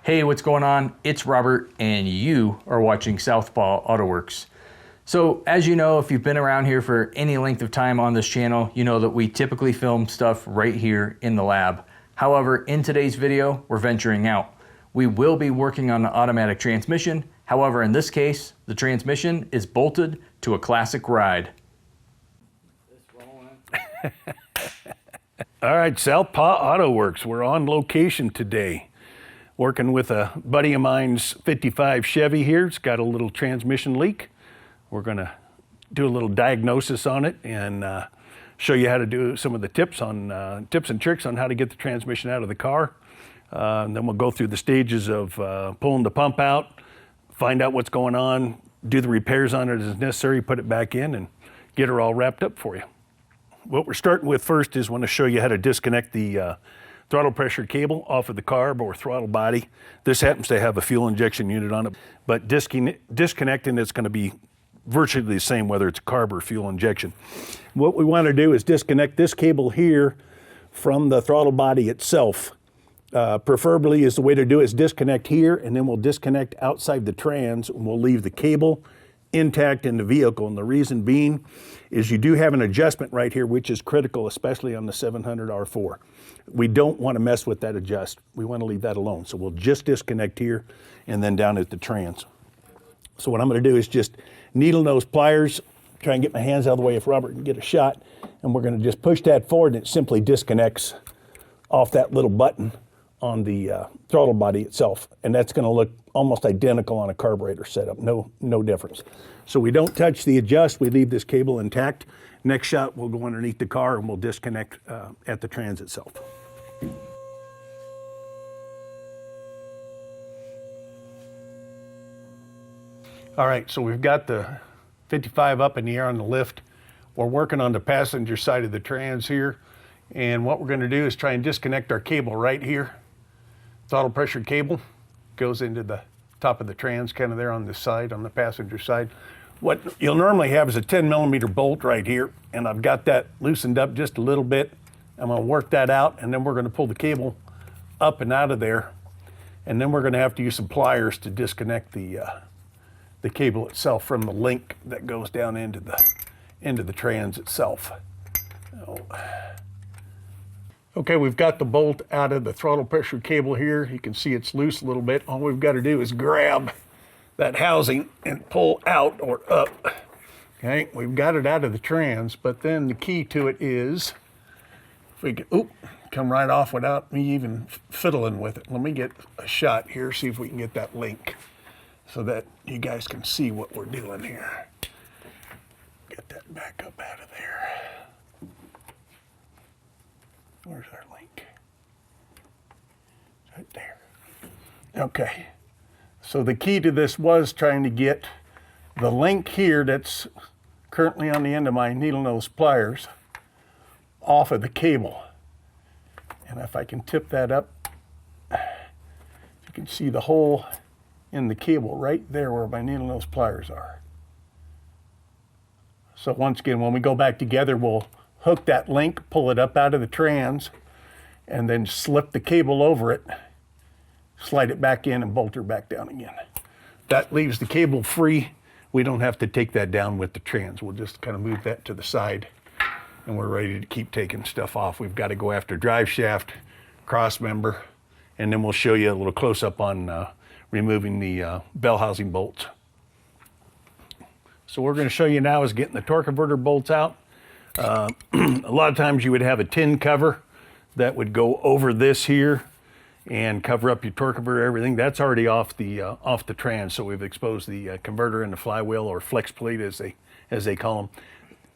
Hey, what's going on? It's Robert, and you are watching Southpaw Autoworks. So, as you know, if you've been around here for any length of time on this channel, you know that we typically film stuff right here in the lab. However, in today's video, we're venturing out. We will be working on the automatic transmission. However, in this case, the transmission is bolted to a classic ride. All right, Southpaw Autoworks. We're on location today. Working with a buddy of mine's 55 Chevy here. It's got a little transmission leak. We're gonna do a little diagnosis on it and show you how to do some of the tips and tricks on how to get the transmission out of the car. And then we'll go through the stages of pulling the pump out, find out what's going on, do the repairs on it as necessary, put it back in, and get her all wrapped up for you. What we're starting with first is want to show you how to disconnect the throttle pressure cable off of the carb or throttle body. This happens to have a fuel injection unit on it, but disconnecting it's going to be virtually the same whether it's a carb or fuel injection. What we want to do is disconnect this cable here from the throttle body itself. Preferably is the way to do it is disconnect here, and then we'll disconnect outside the trans, and we'll leave the cable intact in the vehicle. And the reason being is you do have an adjustment right here, which is critical, especially on the 700 R4. We don't want to mess with that adjust. We want to leave that alone. So we'll just disconnect here and then down at the trans. So what I'm going to do is just needle nose pliers, try and get my hands out of the way if Robert can get a shot. And we're going to just push that forward, and it simply disconnects off that little button on the throttle body itself. And that's going to look almost identical on a carburetor setup, no difference. So we don't touch the adjust, we leave this cable intact. Next shot, we'll go underneath the car and we'll disconnect at the trans itself. All right, so we've got the 55 up in the air on the lift. We're working on the passenger side of the trans here. And what we're gonna do is try and disconnect our cable right here. Throttle pressure cable goes into the top of the trans, kind of there on the side, on the passenger side. What you'll normally have is a 10mm bolt right here, and I've got that loosened up just a little bit. I'm gonna work that out, and then we're gonna pull the cable up and out of there, and then we're gonna have to use some pliers to disconnect the cable itself from the link that goes down into the trans itself. Okay, we've got the bolt out of the throttle pressure cable here. You can see it's loose a little bit. All we've got to do is grab that housing and pull out or up. Okay, we've got it out of the trans, but then the key to it is, if we can, come right off without me even fiddling with it. Let me get a shot here, see if we can get that link so that you guys can see what we're doing here. Get that back up out of there. Where's our link? Right there. Okay. So the key to this was trying to get the link here that's currently on the end of my needle nose pliers off of the cable. And if I can tip that up, you can see the hole in the cable right there where my needle nose pliers are. So once again, when we go back together, we'll hook that link, pull it up out of the trans, and then slip the cable over it, slide it back in, and bolt her back down again. That leaves the cable free. We don't have to take that down with the trans. We'll just kind of move that to the side, and we're ready to keep taking stuff off. We've got to go after drive shaft, cross member, and then we'll show you a little close-up on removing the bell housing bolts. So what we're going to show you now is getting the torque converter bolts out. A lot of times you would have a tin cover that would go over this here and cover up your torque converter, everything. That's already off the trans, so we've exposed the converter and the flywheel, or flex plate as they call them.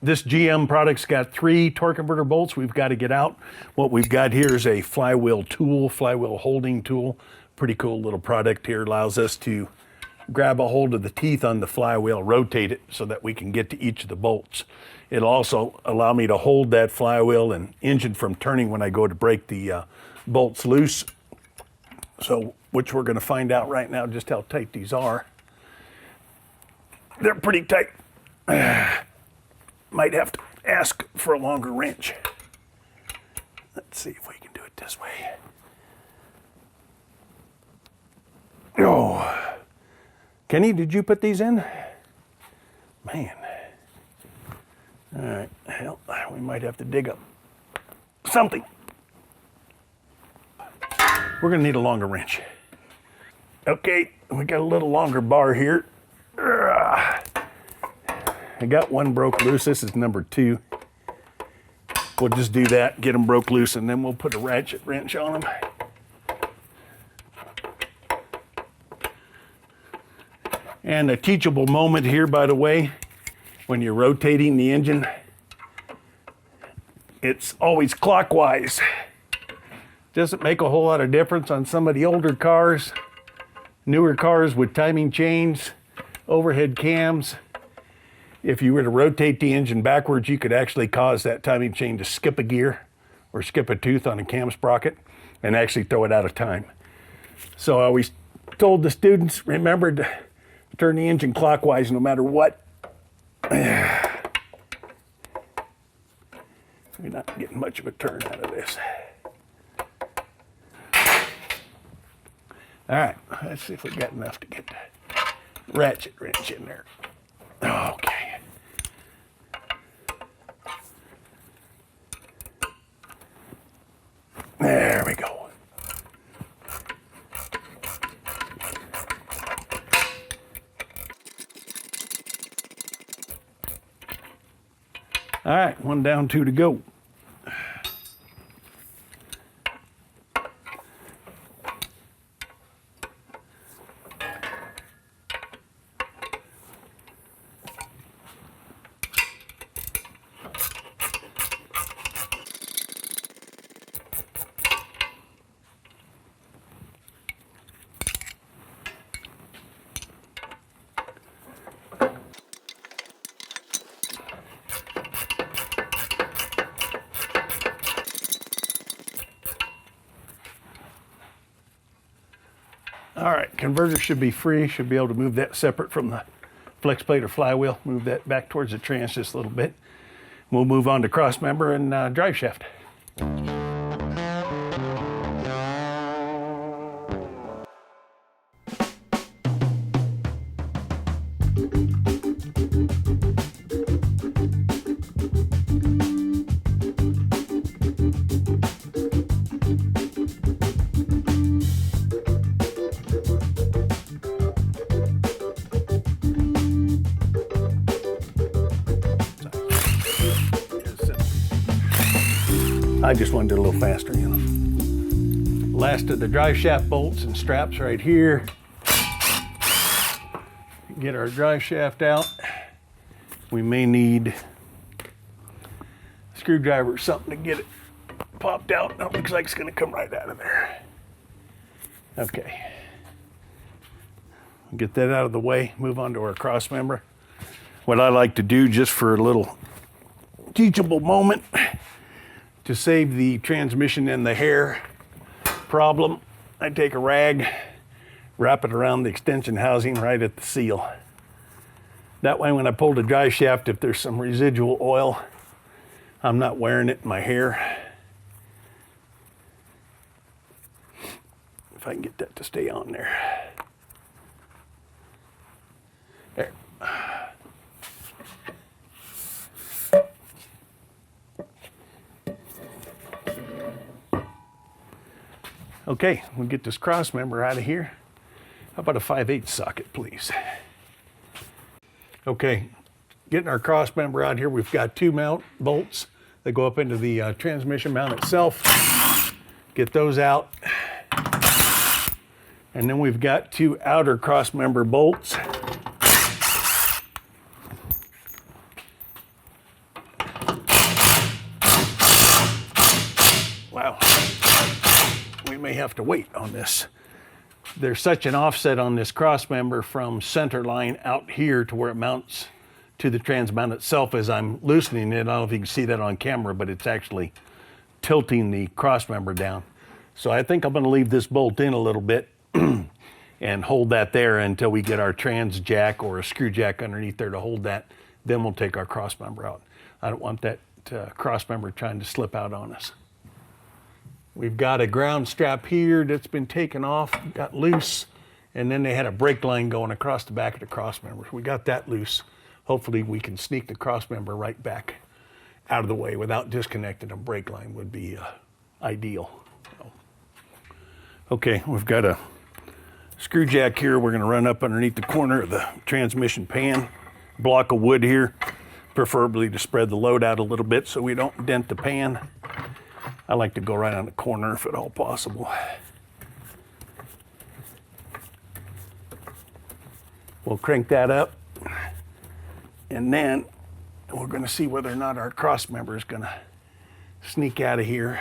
This GM product's got 3 torque converter bolts we've got to get out. What we've got here is a flywheel tool, flywheel holding tool. Pretty cool little product here. Allows us to grab a hold of the teeth on the flywheel, rotate it so that we can get to each of the bolts. It'll also allow me to hold that flywheel and engine from turning when I go to break the bolts loose. So, which we're going to find out right now just how tight these are. They're pretty tight. Might have to ask for a longer wrench. Let's see if we can do it this way. Oh, Kenny, did you put these in? Man. All right, hell, we might have to dig up something. We're gonna need a longer wrench. Okay, we got a little longer bar here. I got one broke loose. This is number 2. We'll just do that, get them broke loose, and then we'll put a ratchet wrench on them. And a teachable moment here, by the way, when you're rotating the engine, it's always clockwise. Doesn't make a whole lot of difference on some of the older cars, newer cars with timing chains, overhead cams. If you were to rotate the engine backwards, you could actually cause that timing chain to skip a gear or skip a tooth on a cam sprocket and actually throw it out of time. So I always told the students, remember to turn the engine clockwise no matter what. We're not getting much of a turn out of this. All right, let's see if we got enough to get the ratchet wrench in there. Okay. There we go. All right, 1 down, 2 to go. All right, converter should be free. Should be able to move that separate from the flex plate or flywheel. Move that back towards the trans just a little bit. We'll move on to cross member and drive shaft. I just wanted to do a little faster, you know. Last of the drive shaft bolts and straps right here. Get our drive shaft out. We may need a screwdriver or something to get it popped out. It looks like it's gonna come right out of there. Okay. Get that out of the way, move on to our cross member. What I like to do just for a little teachable moment, to save the transmission and the hair problem, I take a rag, wrap it around the extension housing right at the seal. That way when I pull the drive shaft, if there's some residual oil, I'm not wearing it in my hair. If I can get that to stay on there. There. Okay, we'll get this cross member out of here. How about a 5/8 socket, please? Okay, getting our cross member out here, we've got 2 mount bolts that go up into the transmission mount itself. Get those out. And then we've got 2 outer cross member bolts. Wow. We may have to wait on this. There's such an offset on this cross member from center line out here to where it mounts to the trans mount itself as I'm loosening it. I don't know if you can see that on camera, but it's actually tilting the cross member down. So I think I'm going to leave this bolt in a little bit and hold that there until we get our trans jack or a screw jack underneath there to hold that. Then we'll take our cross member out. I don't want that cross member trying to slip out on us. We've got a ground strap here that's been taken off, got loose, And then they had a brake line going across the back of the cross members. We got that loose. Hopefully we can sneak the cross member right back out of the way without disconnecting a brake line would be ideal. So, okay, we've got a screw jack here. We're gonna run up underneath the corner of the transmission pan. Block of wood here, preferably to spread the load out a little bit so we don't dent the pan. I like to go right on the corner if at all possible. We'll crank that up, and then we're going to see whether or not our cross member is going to sneak out of here.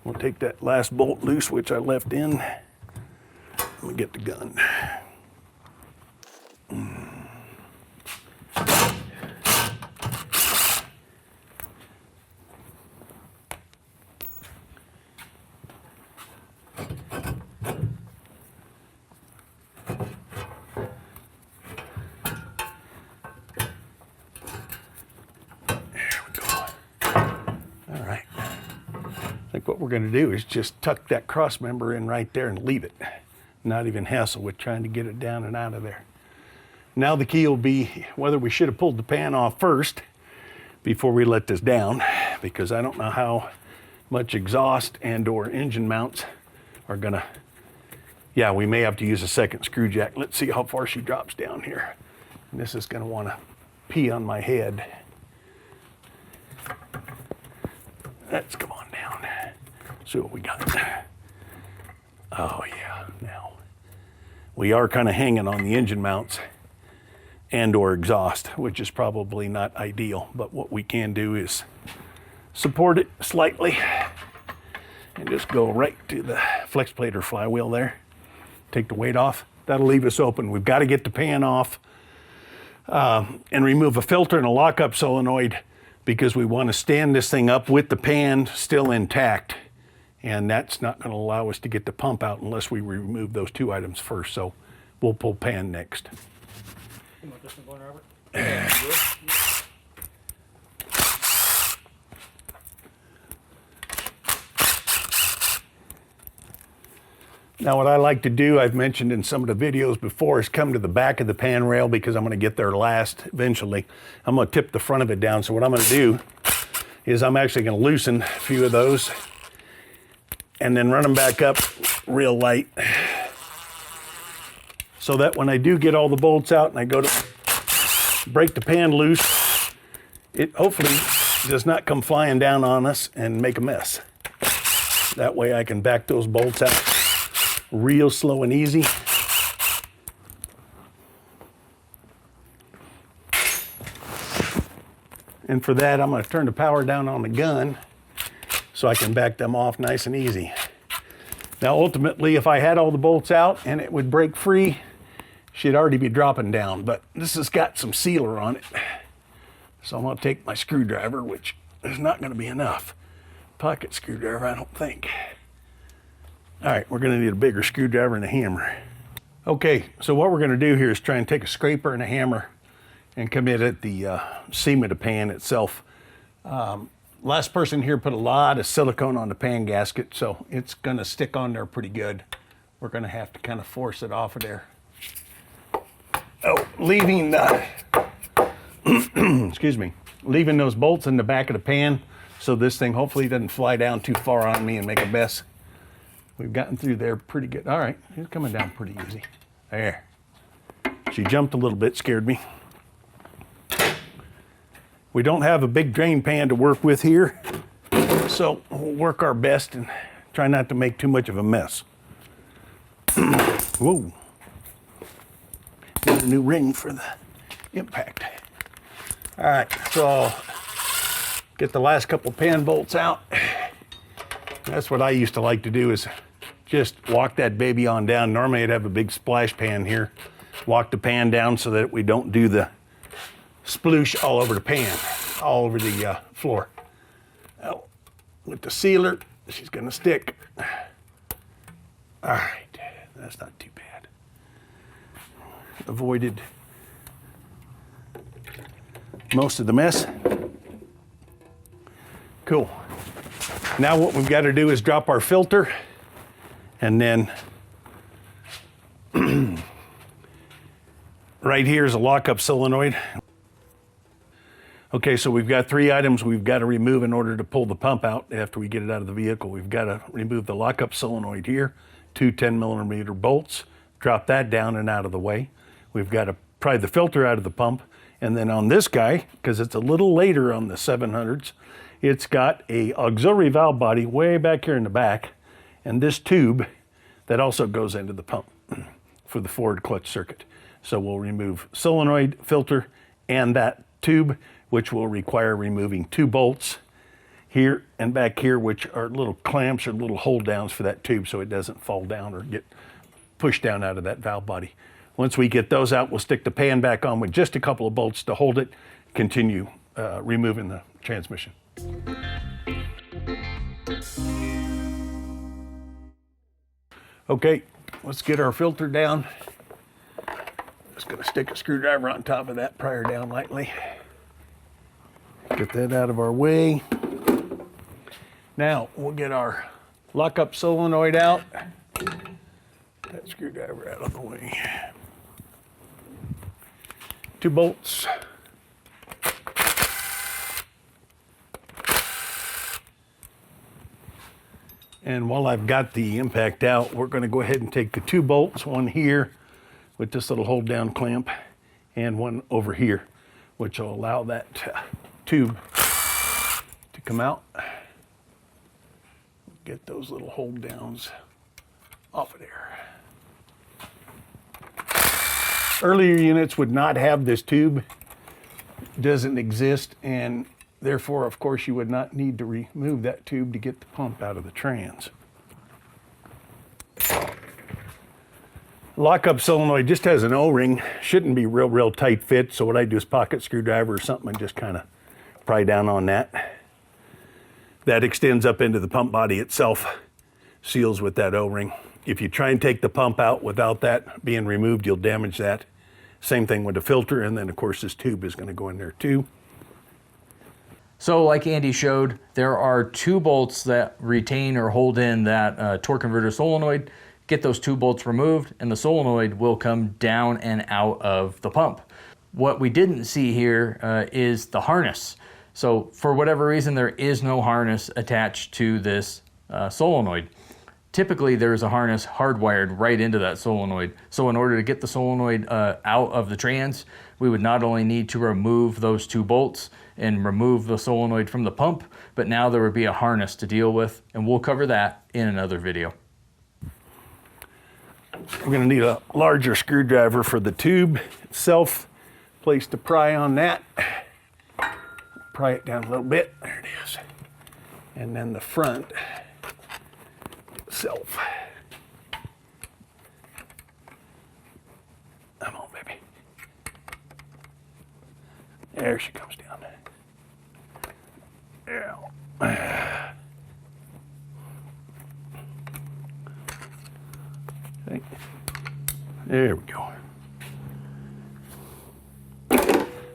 We'll take that last bolt loose, which I left in. Let me get the gun. What we're going to do is just tuck that cross member in right there and leave it. Not even hassle with trying to get it down and out of there. Now the key will be whether we should have pulled the pan off first before we let this down, because I don't know how much exhaust and or engine mounts are gonna, yeah, we may have to use a second screw jack. Let's see how far she drops down here. And this is gonna wanna pee on my head. Let's come on down. See what we got. Oh yeah, now. We are kind of hanging on the engine mounts and or exhaust, which is probably not ideal, but what we can do is support it slightly and just go right to the flex plate or flywheel there. Take the weight off. That'll leave us open. We've got to get the pan off and remove a filter and a lockup solenoid, because we want to stand this thing up with the pan still intact. And that's not going to allow us to get the pump out unless we remove those two items first. So we'll pull pan next. You want this one going, Robert? Now what I like to do, I've mentioned in some of the videos before, is come to the back of the pan rail because I'm going to get there last eventually. I'm going to tip the front of it down. So what I'm going to do is I'm actually going to loosen a few of those and then run them back up real light, so that when I do get all the bolts out and I go to break the pan loose, it hopefully does not come flying down on us and make a mess. That way I can back those bolts out real slow and easy. And for that, I'm going to turn the power down on the gun so I can back them off nice and easy. Now, ultimately, if I had all the bolts out and it would break free, she'd already be dropping down, but this has got some sealer on it. So I'm going to take my screwdriver, which is not going to be enough. Pocket screwdriver, I don't think. All right, we're going to need a bigger screwdriver and a hammer. Okay, so what we're going to do here is try and take a scraper and a hammer and come in at the seam of the pan itself. Last person here put a lot of silicone on the pan gasket, so it's going to stick on there pretty good. We're going to have to kind of force it off of there. Oh, leaving the, excuse me, leaving those bolts in the back of the pan so this thing hopefully doesn't fly down too far on me and make a mess. We've gotten through there pretty good. All right, it's coming down pretty easy. There. She jumped a little bit, scared me. We don't have a big drain pan to work with here, so we'll work our best and try not to make too much of a mess. Whoa. Got a new ring for the impact. All right, so I'll get the last couple pan bolts out. That's what I used to like to do, is just walk that baby on down. Normally I'd have a big splash pan here. Walk the pan down so that we don't do the sploosh all over the pan, all over the floor. Now, with the sealer, she's gonna stick. All right, that's not too bad. Avoided most of the mess. Cool. Now what we've got to do is drop our filter And then right here is a lockup solenoid. Okay, so we've got 3 items we've got to remove in order to pull the pump out after we get it out of the vehicle. We've got to remove the lockup solenoid here, 2 10mm bolts, drop that down and out of the way. We've got to pry the filter out of the pump. And then on this guy, because it's a little later on the 700s, it's got a auxiliary valve body way back here in the back, and this tube that also goes into the pump for the forward clutch circuit. So we'll remove solenoid, filter, and that tube, which will require removing 2 bolts here and back here, which are little clamps or little hold downs for that tube so it doesn't fall down or get pushed down out of that valve body. Once we get those out, we'll stick the pan back on with just a couple of bolts to hold it, continue removing the transmission. Okay, let's get our filter down. Just gonna stick a screwdriver on top of that, pry her down lightly. Get that out of our way. Now we'll get our lockup solenoid out. That screwdriver out of the way. 2 bolts. And while I've got the impact out, we're going to go ahead and take the 2 bolts, one here with this little hold down clamp and one over here, which will allow that tube to come out. Get those little hold downs off of there. Earlier units would not have this tube. It doesn't exist, and therefore, of course, you would not need to remove that tube to get the pump out of the trans. Lockup solenoid just has an O-ring. Shouldn't be real tight fit, so what I do is pocket screwdriver or something and just kind of pry down on that. That extends up into the pump body itself, seals with that O-ring. If you try and take the pump out without that being removed, you'll damage that. Same thing with the filter, and then of course this tube is going to go in there too. So like Andy showed, there are 2 bolts that retain or hold in that torque converter solenoid. Get those 2 bolts removed and the solenoid will come down and out of the pump. What we didn't see here is the harness. So for whatever reason, there is no harness attached to this solenoid. Typically there's a harness hardwired right into that solenoid. So in order to get the solenoid out of the trans, we would not only need to remove those 2 bolts and remove the solenoid from the pump, but now there would be a harness to deal with, and we'll cover that in another video. We're going to need a larger screwdriver for the tube itself. Place to pry on that. Pry it down a little bit. There it is. And then the front itself. Come on, baby. There she comes down. Yeah. Okay. There we go.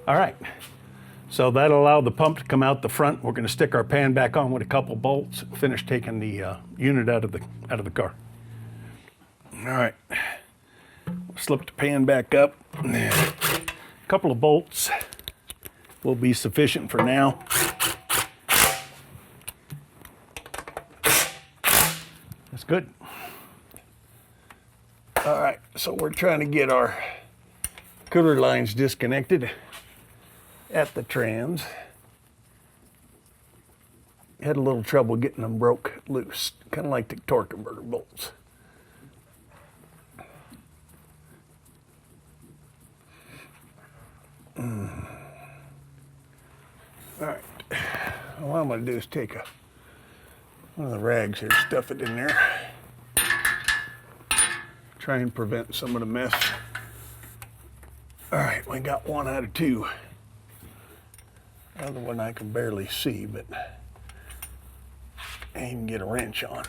All right. So that'll allow the pump to come out the front. We're going to stick our pan back on with a couple bolts, finish taking the unit out of the car. All right. Slip the pan back up. A couple of bolts will be sufficient for now. That's good. All right, so we're trying to get our cooler lines disconnected at the trans. Had a little trouble getting them broke loose, kind of like the torque converter bolts. All right, what I'm going to do is take one of the rags here, stuff it in there. Try and prevent some of the mess. All right, we got 1 out of 2. The other one I can barely see, but I can get a wrench on.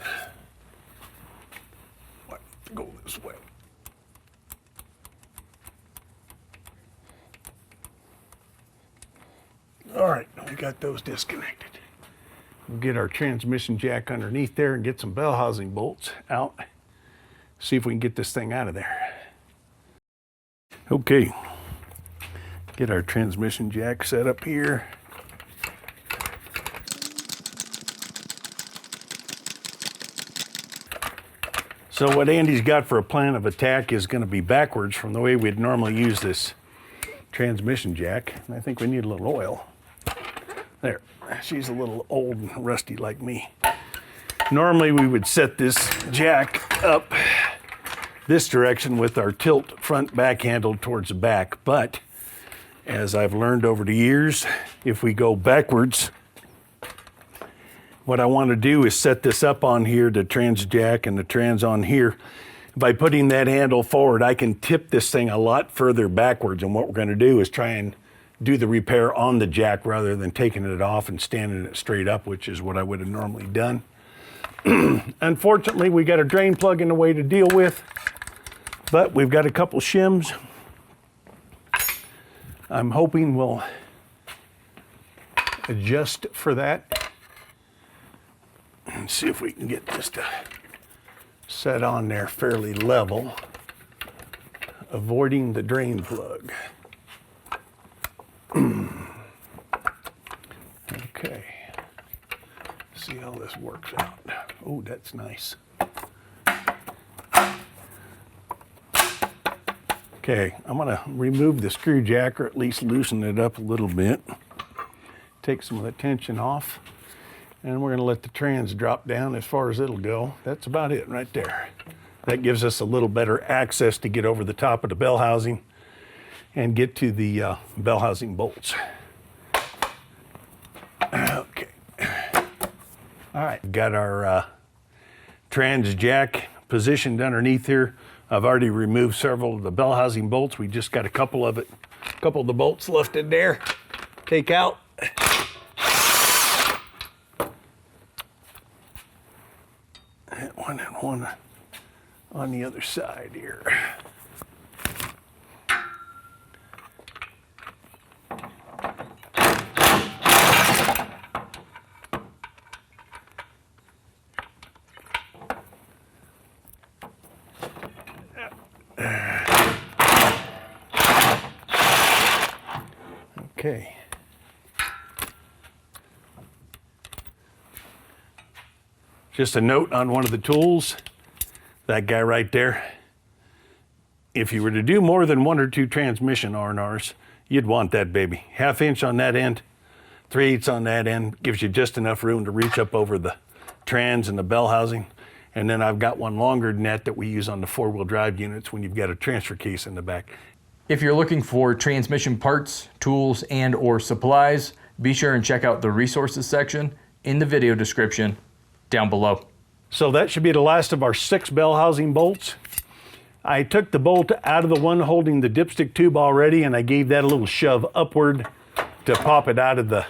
Might go this way. All right, we got those disconnected. We'll get our transmission jack underneath there and get some bell housing bolts out. see if we can get this thing out of there. Okay, get our transmission jack set up here. So what Andy's got for a plan of attack is going to be backwards from the way we'd normally use this transmission jack. And I think we need a little oil. There, she's a little old and rusty like me. Normally we would set this jack up this direction with our tilt front back handle towards the back. But as I've learned over the years, if we go backwards, what I want to do is set this up on here, the trans jack and the trans on here. By putting that handle forward, I can tip this thing a lot further backwards. And what we're going to do is try and do the repair on the jack rather than taking it off and standing it straight up, which is what I would have normally done. Unfortunately, we got a drain plug in the way to deal with, but we've got a couple shims. I'm hoping we'll adjust for that and see if we can get this to set on there fairly level, avoiding the drain plug. Okay, see how this works out. Oh, that's nice. Okay, I'm gonna remove the screw jack, or at least loosen it up a little bit. Take some of the tension off. And we're going to let the trans drop down as far as it'll go. That's about it right there. That gives us a little better access to get over the top of the bell housing and get to the bell housing bolts. Okay. All right, got our trans jack positioned underneath here. I've already removed several of the bell housing bolts. We just got a couple of the bolts left in there. Take out. One and one on the other side here. Okay. Just a note on one of the tools, that guy right there. If you were to do more than 1 or 2 transmission R&Rs, you'd want that baby. 1/2 inch on that end, 3/8 on that end, gives you just enough room to reach up over the trans and the bell housing. And then I've got one longer than that we use on the 4-wheel drive units when you've got a transfer case in the back. If you're looking for transmission parts, tools, and or supplies, be sure and check out the resources section in the video description down below. So that should be the last of our 6 bell housing bolts. I took the bolt out of the one holding the dipstick tube already, and I gave that a little shove upward to pop it out of the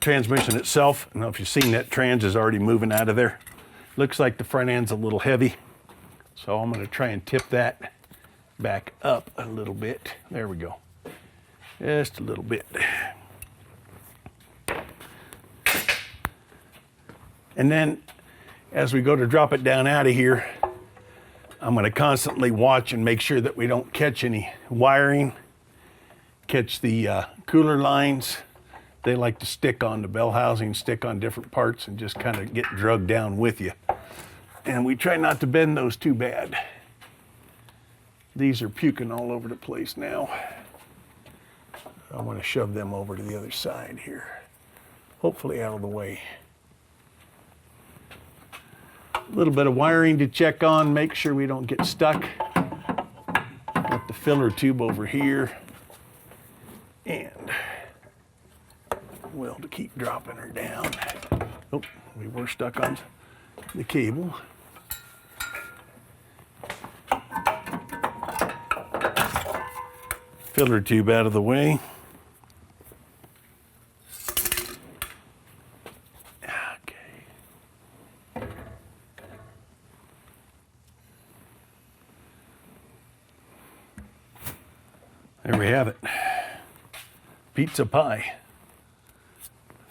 transmission itself. I don't know if you've seen that trans is already moving out of there. Looks like the front end's a little heavy. So I'm going to try and tip that back up a little bit. There we go. Just a little bit. And then as we go to drop it down out of here, I'm going to constantly watch and make sure that we don't catch any wiring, catch the cooler lines. They like to stick on the bell housing, stick on different parts, and just kind of get drugged down with you. And we try not to bend those too bad. These are puking all over the place now. I want to shove them over to the other side here. Hopefully out of the way. A little bit of wiring to check on, make sure we don't get stuck. Got the filler tube over here. And well, to keep dropping her down. Oh, we were stuck on the cable. Filler tube out of the way. There we have it. Pizza pie.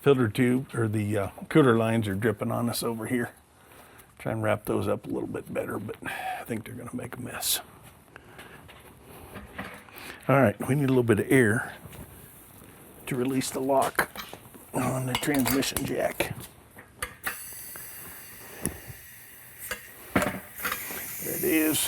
Filter tube, or the cooler lines are dripping on us over here. Try and wrap those up a little bit better, but I think they're gonna make a mess. All right, we need a little bit of air to release the lock on the transmission jack. There it is.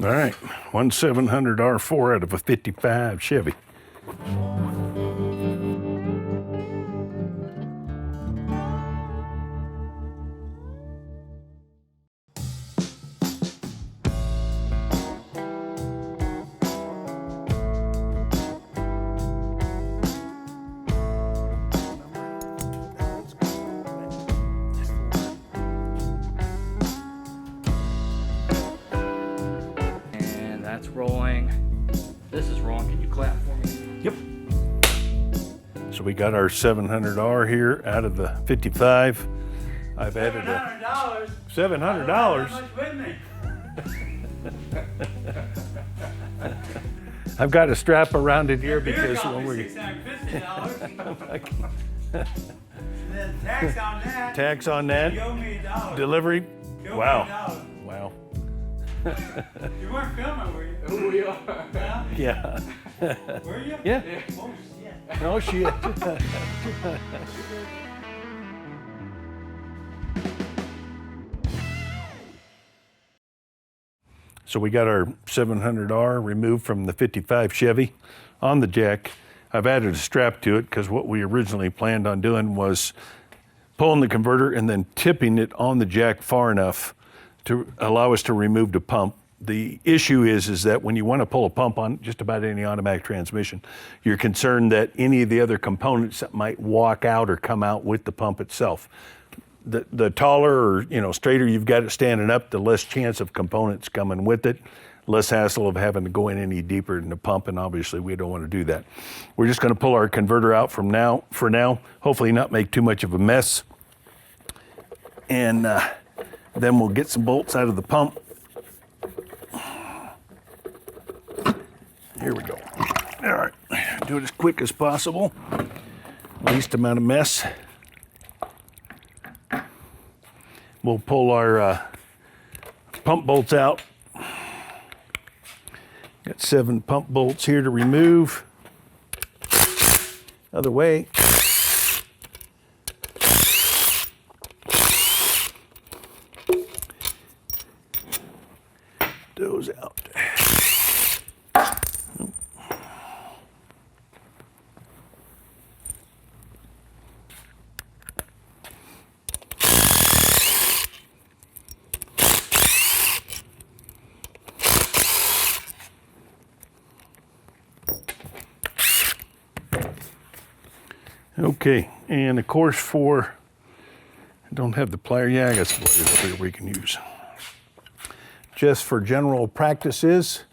All right, 1700 R4 out of a 55 Chevy. And that's rolling. This is rolling. Can you clap for me? Yep. So we got our 700R here out of the 55. I've added a $700. I've got a strap around it here because when we Then tax on that. tax on that, You owe me $1. delivery. You owe me Wow. $1. Wow. You weren't filming, were you? Who we are. Huh? Yeah. Were you? Yeah. Oh, shit. No shit. So we got our 700R removed from the 55 Chevy on the jack. I've added a strap to it because what we originally planned on doing was pulling the converter and then tipping it on the jack far enough to allow us to remove the pump. The issue is that when you want to pull a pump on just about any automatic transmission, you're concerned that any of the other components that might walk out or come out with the pump itself. The taller or straighter you've got it standing up, the less chance of components coming with it, less hassle of having to go in any deeper in the pump, and obviously we don't want to do that. We're just going to pull our converter out for now, hopefully not make too much of a mess, and then we'll get some bolts out of the pump. Here we go. All right, do it as quick as possible, least amount of mess. We'll pull our pump bolts out. Got 7 pump bolts here to remove. Other way. Those out. Okay, and of course I don't have the pliers. Yeah, I got some pliers up here we can use. Just for general practices,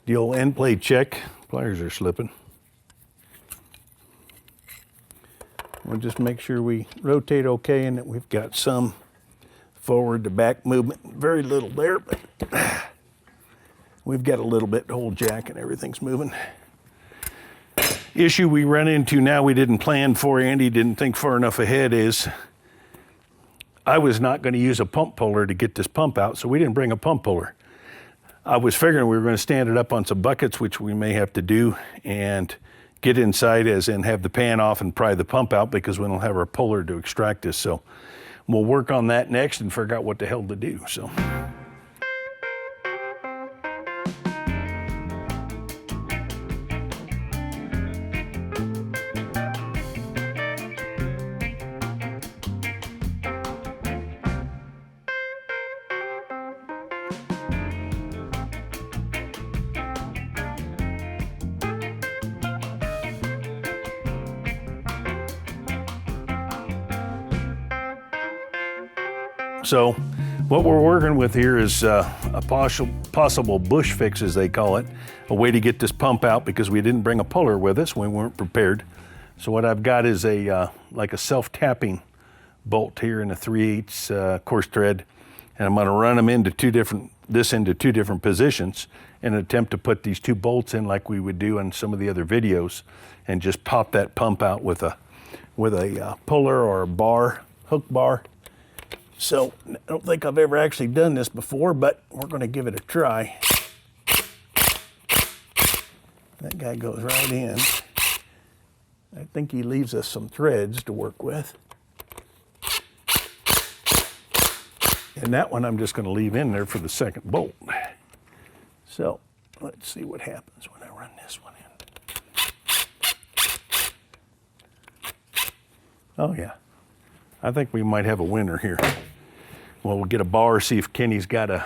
the old end plate check. Pliers are slipping. We'll just make sure we rotate okay and that we've got some forward to back movement. Very little there, but we've got a little bit. The whole jack and everything's moving. Issue we run into now we didn't plan for, Andy didn't think far enough ahead, is I was not going to use a pump puller to get this pump out, so we didn't bring a pump puller. I was figuring we were going to stand it up on some buckets, which we may have to do, and get inside as in have the pan off and pry the pump out because we don't have our puller to extract this. So we'll work on that next and figure out what the hell to do. So. So what we're working with here is a possible bush fix, as they call it, a way to get this pump out because we didn't bring a puller with us. We weren't prepared. So what I've got is like a self-tapping bolt here in a 3/8 coarse thread, and I'm going to run them into 2 different this into 2 different positions in an attempt to put these 2 bolts in like we would do in some of the other videos, and just pop that pump out with a puller or a bar, hook bar. So I don't think I've ever actually done this before, but we're going to give it a try. That guy goes right in. I think he leaves us some threads to work with. And that one I'm just going to leave in there for the second bolt. So let's see what happens when I run this one in. Oh yeah, I think we might have a winner here. Well, we'll get a bar, see if Kenny's got a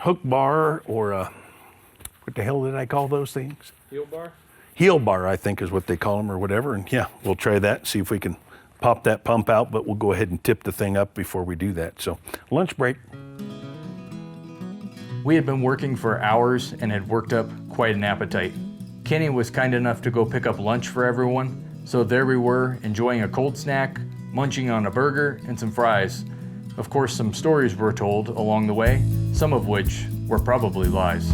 hook bar or a, what the hell did I call those things? Heel bar? Heel bar, I think is what they call them or whatever. And yeah, we'll try that, see if we can pop that pump out, but we'll go ahead and tip the thing up before we do that. So lunch break. We had been working for hours and had worked up quite an appetite. Kenny was kind enough to go pick up lunch for everyone, so there we were, enjoying a cold snack, munching on a burger and some fries. Of course, some stories were told along the way, some of which were probably lies.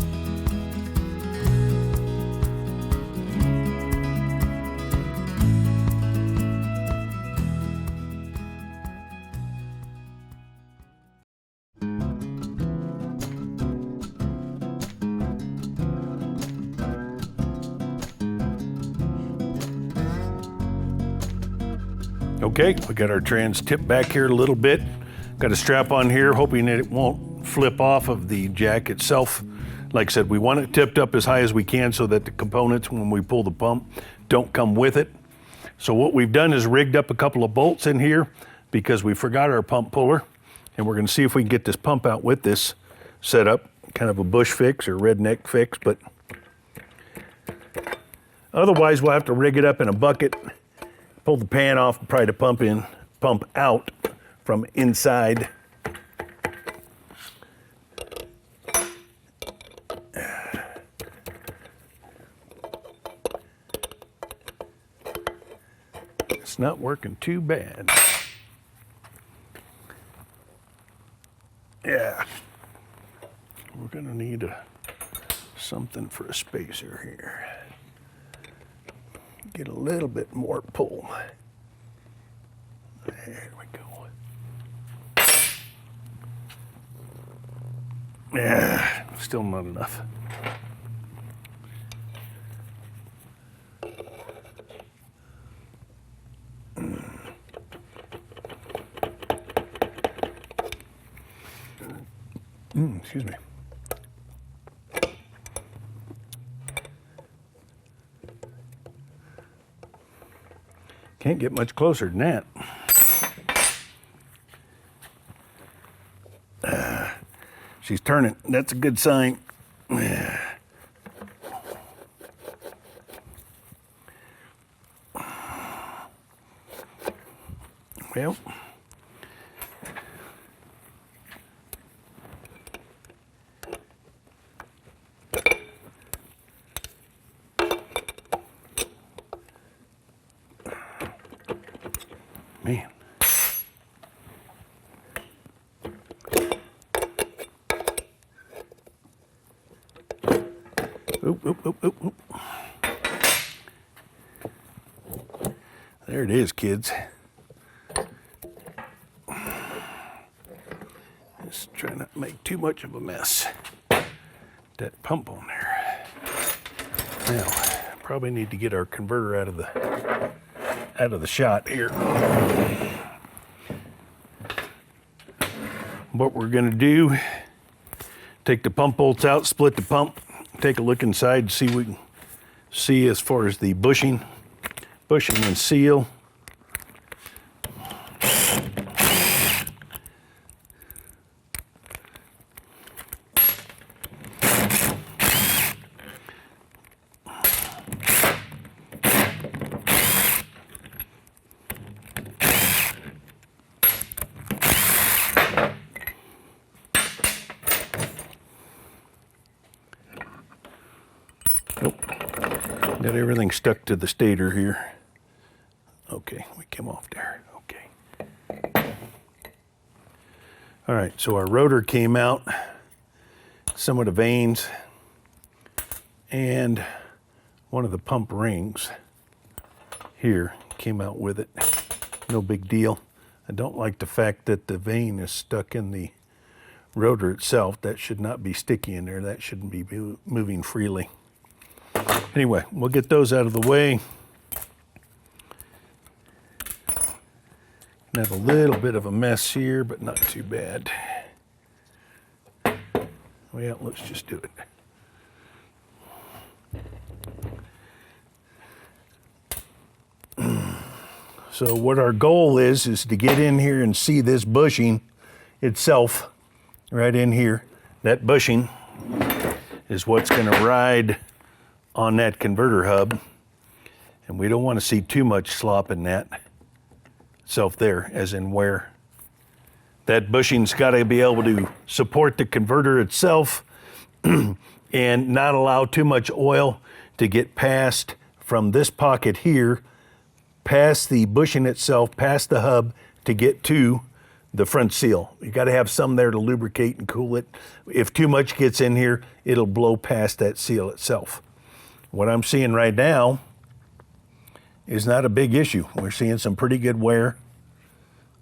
Okay, we got our trans tip back here a little bit. Got a strap on here, hoping that it won't flip off of the jack itself. Like I said, we want it tipped up as high as we can so that the components, when we pull the pump, don't come with it. So what we've done is rigged up a couple of bolts in here because we forgot our pump puller. And we're gonna see if we can get this pump out with this setup. Kind of a bush fix or redneck fix, but otherwise we'll have to rig it up in a bucket, pull the pan off, and pry the pump out from inside. It's not working too bad. Yeah. We're gonna need something for a spacer here. Get a little bit more pull. There we go. Yeah, still not enough. Excuse me. Can't get much closer than that. She's turning. That's a good sign. Well, man. Oop, oop, oop, oop, oop. There it is, kids. Just try not to make too much of a mess. That pump on there. Now, probably need to get our converter out of the shot here. What we're gonna do, take the pump bolts out, split the pump, take a look inside, see what we can see as far as the bushing and seal. Got everything stuck to the stator here. Okay, we came off there. Okay. All right, so our rotor came out, some of the vanes, and one of the pump rings here came out with it. No big deal. I don't like the fact that the vane is stuck in the rotor itself. That should not be sticky in there. That shouldn't be moving freely. Anyway, we'll get those out of the way. Have a little bit of a mess here, but not too bad. Well, let's just do it. So what our goal is to get in here and see this bushing itself right in here. That bushing is what's going to ride on that converter hub, and we don't want to see too much slop in that itself there, as in wear. That bushing's got to be able to support the converter itself and not allow too much oil to get passed from this pocket here, past the bushing itself, past the hub to get to the front seal. You got to have some there to lubricate and cool it. If too much gets in here, it'll blow past that seal itself. What I'm seeing right now is not a big issue. We're seeing some pretty good wear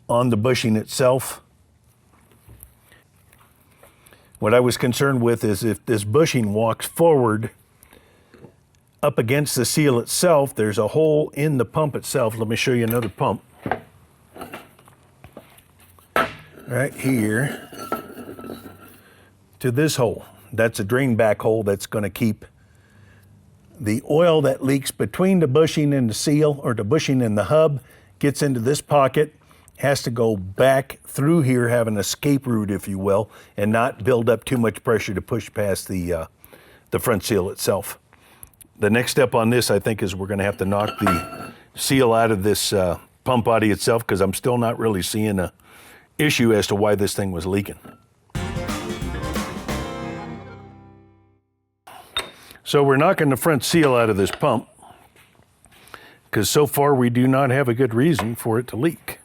on the bushing itself. What I was concerned with is if this bushing walks forward up against the seal itself, there's a hole in the pump itself. Let me show you another pump. Right here to this hole. That's a drain back hole that's going to keep the oil that leaks between the bushing and the seal, or the bushing and the hub, gets into this pocket, has to go back through here, have an escape route, if you will, and not build up too much pressure to push past the front seal itself. The next step on this, I think, is we're going to have to knock the seal out of this pump body itself, because I'm still not really seeing a issue as to why this thing was leaking. So we're knocking the front seal out of this pump because so far we do not have a good reason for it to leak.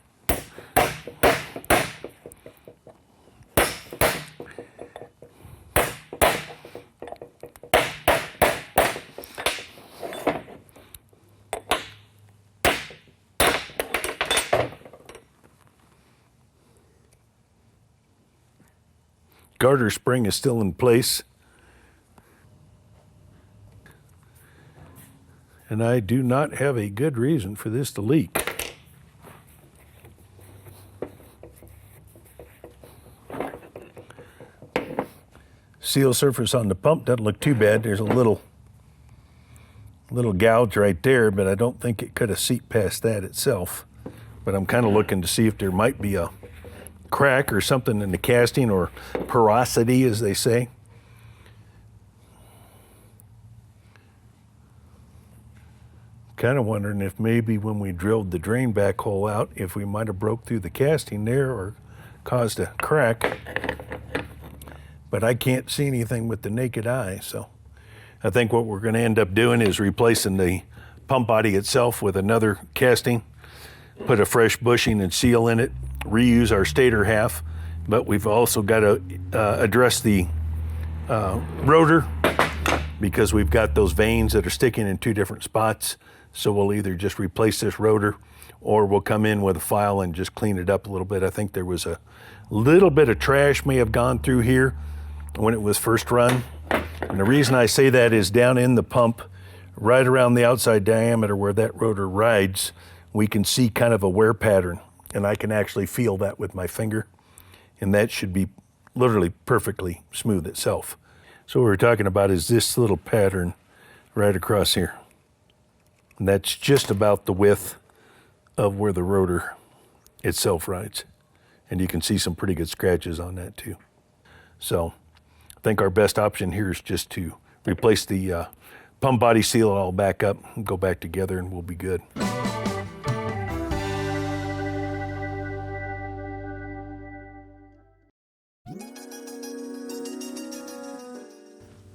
Garter spring is still in place. And I do not have a good reason for this to leak. Seal surface on the pump doesn't look too bad. There's a little gouge right there, but I don't think it could have seeped past that itself. But I'm kind of looking to see if there might be a crack or something in the casting, or porosity, as they say. Kind of wondering if maybe when we drilled the drain back hole out, if we might have broke through the casting there or caused a crack. But I can't see anything with the naked eye, so I think what we're going to end up doing is replacing the pump body itself with another casting, put a fresh bushing and seal in it, reuse our stator half, but we've also got to address the rotor, because we've got those vanes that are sticking in two different spots. So we'll either just replace this rotor, or we'll come in with a file and just clean it up a little bit. I think there was a little bit of trash may have gone through here when it was first run. And the reason I say that is down in the pump, right around the outside diameter where that rotor rides, we can see kind of a wear pattern. And I can actually feel that with my finger. And that should be literally perfectly smooth itself. So what we're talking about is this little pattern right across here. And that's just about the width of where the rotor itself rides. And you can see some pretty good scratches on that too. So I think our best option here is just to replace the pump body, seal it all back up, and go back together, and we'll be good.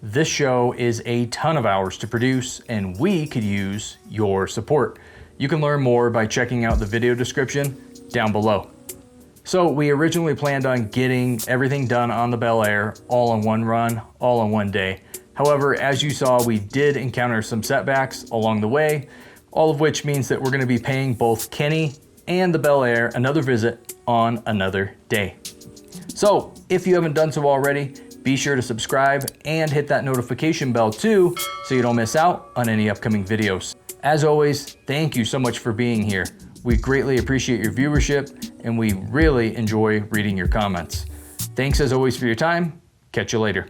This show is a ton of hours to produce, and we could use your support. You can learn more by checking out the video description down below. So we originally planned on getting everything done on the Bel Air all in one run, all in one day. However, as you saw, we did encounter some setbacks along the way, all of which means that we're going to be paying both Kenny and the Bel Air another visit on another day. So if you haven't done so already, be sure to subscribe and hit that notification bell too, so you don't miss out on any upcoming videos. As always, thank you so much for being here. We greatly appreciate your viewership, and we really enjoy reading your comments. Thanks as always for your time. Catch you later.